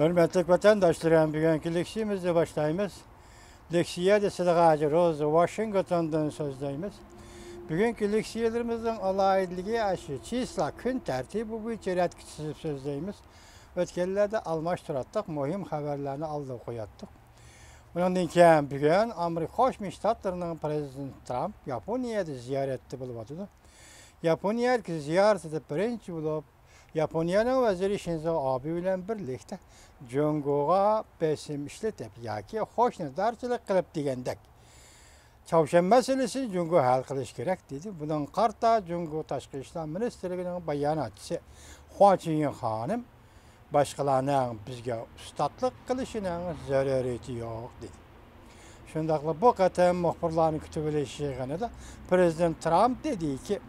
Hürmetli vatandaşlarım, bugünkü leksiyemizle başlayımız. Leksiye de Sıdığacı Rose, Washington'dan sözdeyimiz. Bugünkü leksiyelerimizin alayidliği aşı, çisla, gün tertibi bu etkisiz sözdeyimiz. Ötkellerde almaştırattık, mühim haberlerini aldı koyattık. Bundan keyin bugün Amerika Qo'shma Shtatlarining prezidenti Trump Yaponiyada ziyoratda bo'lib. Yaponiya ziyoratida birinchi bo'lib Yaponiyaning vaziri Shinzo Abe bilan birlikda Jungoga besim ishlatib yoki qo'shnidarchilik qilib degandek. Çavşan meselesini Jungo hal qilish kerak dedi. Bundan qarta Jungo Tashqi ishlar ministrligining bayonotchisi Hua Chunying xonim başqalarning bizga ustadlik qilishining zaruriyati yo'q dedi. Shundaqla bu qatam muxbirlarni kutib olishganida Prezident Trump dediki,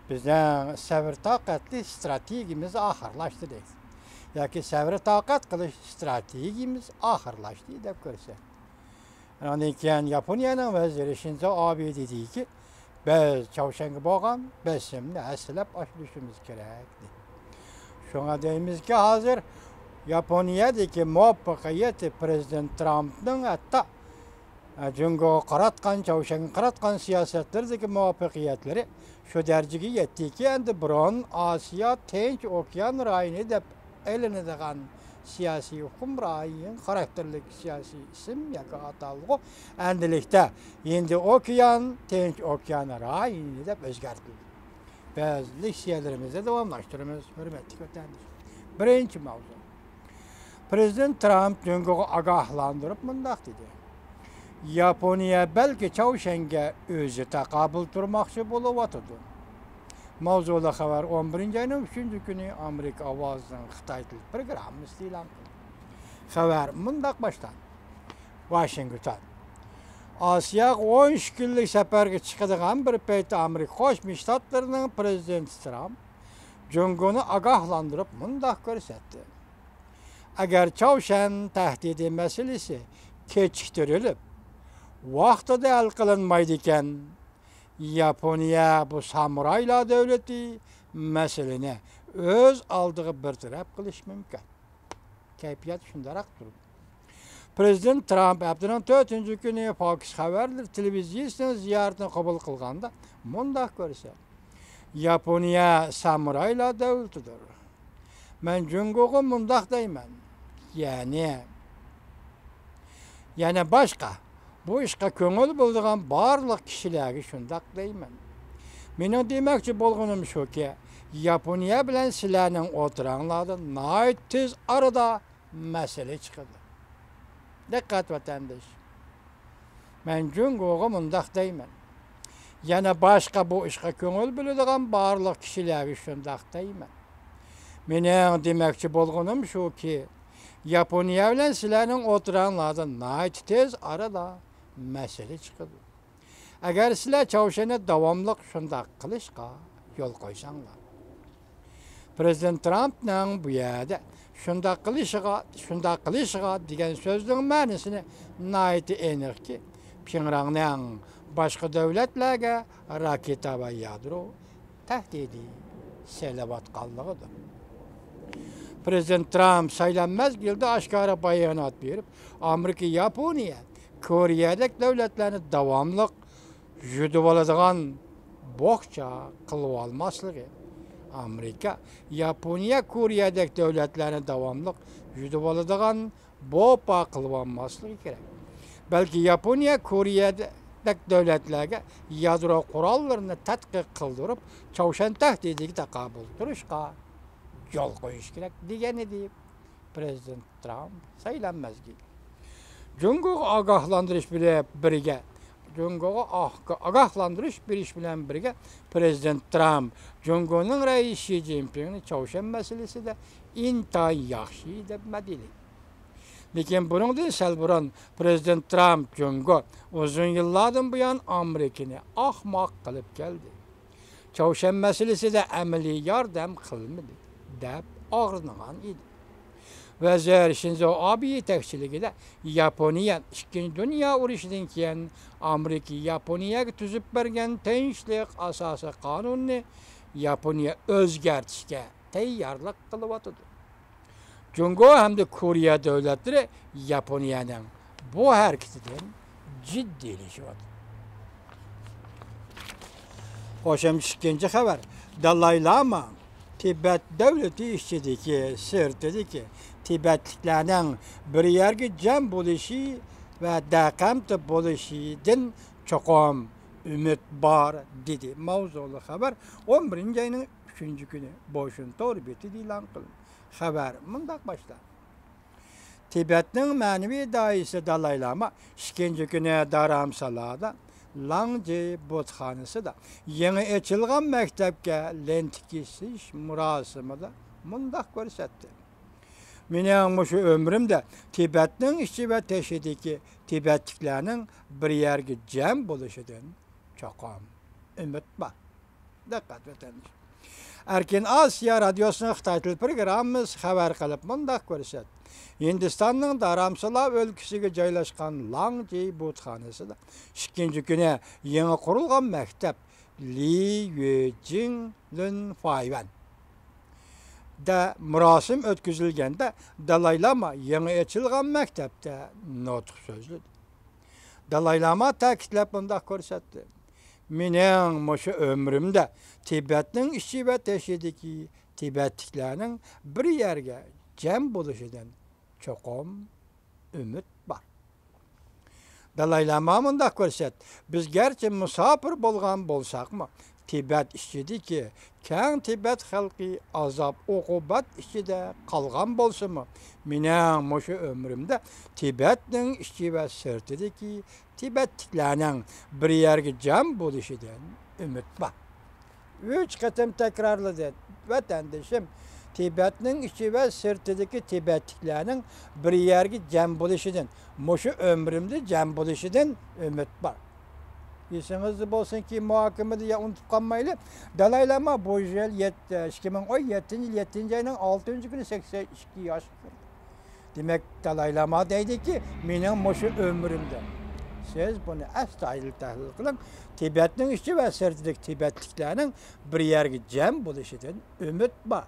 bizning sabr toqatli strategiyamiz oxirlashdi deydi. Yoki sabr toqat qilish strategiyamiz oxirlashdi deb ko'rsatdi. Ondan keyin Yaponiyaning vaziri Shinzo Abe dediki, biz Çavşanga bo'lgan besimni aslab oshirishimiz kerak dedi. Şuna deyimizki hazır Yaponiyadaki muvaffakiyeti Prezident Trump'ның hatta Jungo qaratgan, Çavşanga qaratgan siyasetlerdeki muvaffakiyetleri şu dereceye yetti ki endi burun Asya Tinch Okean rayını deb elinadigan siyasi hukum rayının karakterlik siyasi isim yoki atalgı endilikda endi Okean Tinch Okean rayını deb o'zgartirildi. Biz leksiyelerimizde devamlaştırıyoruz, hürmetli vatandaşlar. Birinci mavzu. Prezident Trump Jungo'yu agahlandırıp mındak dedi. Yaponiya belki Çavşanga özü taqabul turmakçı bulup oturdu. Mavzula haber 11. ayının 3. günü Amerika Avazı'nın Xitay Dil programı ilan kıldı. Haber mındak baştan. Washington. Asiyaga 13 kunlik safarga chiqadigan bir paytda Amerika Qo'shma Shtatlarining prezidenti Trump Jungoni ogohlantirib mundaq ko'rsatdi. Agar Çavşan tahdidi masalasi kechiktirilib, vaqtida hal qilinmaydi ekan, Yaponiya bu samuraylar davlati masalani o'z oldiga bartaraf qilish mumkin. Kayfiyat shundaroq turibdi. Prezident Trump haftanın 4. günü Fox Haberler televizyonunun ziyaretini kabul kılganda mundaq ko'rsatdi. Yaponiya samuraylar davlatidir. Men Jungo'ga mundaq deyman. Yani başka bu ishga ko'ngil bo'ladigan barliq kishilarga shundaq deyman. Mening demoqchi bo'lganim shuki, Yaponiya bilan sizlarning o'tiranglarda nihoyat tez arada masala chiqadi. Dikkat vatandaş. Men Jungo'ga mundaq deyman. Yana başka bu ishga ko'ngil bo'ladigan barliq kishilarga shundaq deyman. Mening demoqchi bo'lganim shuki, Yaponiya bilan sizlarning o'tiranglarda nihoyat tez arada masala chiqadi. Agar sizlar Çavşanga davomli shundaq qilishga yo'l qo'ysanglar. Prezident Trump'ning bu yerda shundaq qilishga degan so'zning ma'nosini nihoyat aniqki, Pyongyangning boshqa davlatlarga raketa va yadro tahdidi saylayotganligidir. Prezident Trump saylanmaz yilda oshkora bayonot berib, Amerika, Yaponiya, Koreyadagi davlatlarni davomli yutib oladigan bog'cha qilib olmasligi, Amerika, Yaponiya, Koreyadagi davlatlarni davomli yutib oladigan bo'pa qilib olmasligi kerak. Balki Yaponiya, Koreyadagi davlatlarga yadro qurollarini tadqiq qildirib, Çavşan tahdidiga taqabul turishga yo'l qo'yish kerak degan edi Prezident Trump saylanmaz gibi. Jungo'ga ogohlantirish bilan birga Prezident Trump Jungo'ning raisi Xi Jinpingni Çavşan masalasida intayin yaxshi deb madidi. Lekin buningdan sal burun Prezident Trump Jungo uzun yillardan buyon Amerikani ahmoq qilib keldi. Çavşan masalasida amaliy yordam qilmadi deb og'rigan edi. Vazir Shinzo Abe yetakchiligida Yaponiya 2. Dünya urushidan keyin Amerika Yaponiyaga tuzib bergan tinchlik asosi qonunni Yaponiya o'zgartirishga tayyorlik qilyapti. Cungo hem de Koriya devletleri Japonya'nın bu hareketinden ciddileşiyor. Hoşam ikinci haber. Dalai Lama Tibet devleti işçideki sır dedi ki Tibetliklerinin bir yerge cem buluşu ve dakamt buluşu'dan çokum ümit var dedi. Mavzulu haber 11. ayının 3. günü boşun torbeti ilan kılın. Haber mundak başlar. Tibet'nin manevi daisi Dalai Lama 2. günü Dharamsala'da Langje Botxanası da yeni açılgan mektepke lentkisiş murasimida mundak görsetdi. Mening şu ömrümde Tibet'nin işçi ve teşhidiki Tibetliklerinin bir yerge cem buluşudan çokum ümit var. Dikkat vatandaş. Erkin Asya Radyosu'nun Xitay til programımız haber kılıp mundak görset. Hindistan'ın Dharamsala өлküsüge joylashgan Langje Botxanası da 2. güne yeni kurulgan mektep Li Yuejing Lun Fayvan da murasim ötküzülgende Dalai Lama yeni açılgan mektepte nutq sözlüdü. Dalai Lama ta'kidlab mundak ko'rsatdi. Mening şu ömrümde Tibet'nin işçi ve teşhidiki Tibetliklerinin bir yerge cem buluşudan çokum ümit var. Dalai Lama mundak ko'rsat. Biz gerçi musafir bolgan bolsakmı Tibet işçidiki keng Tibet halkı azap okubat işçide kalgan bolsunmu? Mening şu ömrümde Tibet'nin işçi ve sırtıdaki Tibetliklerinin bir yerge cem buluşudan ümit var. 3 kıtım tekrarladı. Vatandaşım Tibet'nin işçi ve sırtıdaki Tibetliklerinin bir yerge cem buluşudan şu ömrümde cem buluşudan ümit var. Esinizde bolsun ki muhakemede ya unutup kalmayla Dalai Lama bu yıl 2017 yıl 7. ayının 6. günü 82 yaş. Demek Dalai Lama deydi ki mening şu ömrümde. Siz bunu astoydil tahlil kılın. Tibet'nin işçi ve sırtıdaki Tibetliklerinin bir yerge cem buluşudan ümit var.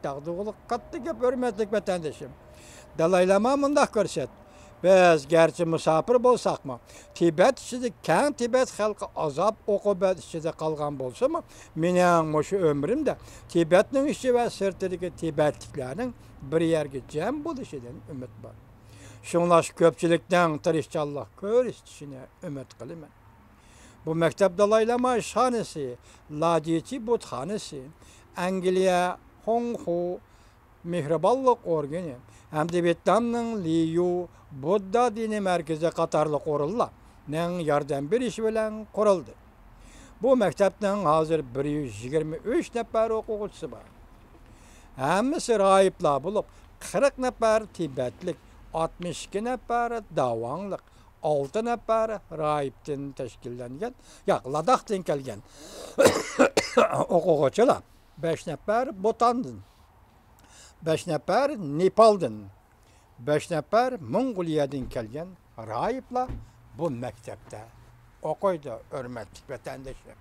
Dağdığılık kattı gep hürmetlik vatandaşım. Dalai Lama mundak ko'rsat. Biz gerçi musafir bolsakmı Tibet içinde keng Tibet halkı azap okubat içinde kalgan bolsa mı mening şu ömrümde Tibet'nin işçi ve sırtıdaki Tibetliklerinin bir yerge cem buluşudan ümit var. Şunlaş köpçülükten tırışçallık görüştüğüne ümit kılıman. Bu mektep Dalai Lama şanesi, Langje Botxanası, Angliya, Hong Kong, Mihriballık organı, hem de Vietnam'ın Liu Buddha dini merkezi Katarlı kurullar, yardım bir iş bilen kuruldu. Bu mektepten hazır 123 nefer okuyucusu var. Hemisi rahipler bulup 40 nefer Tibetlik, 62 nefer davanlık, 6 nefer rahipten teşkillengen, Ladak'tan kelgen okuyucular, 5 nefer Bhutan'dan, 5 nefer Nepal'dan, 5 nefer Mongoliyadan kelgen rahipler bu mektepte okuydu hürmetli vatandaşlar.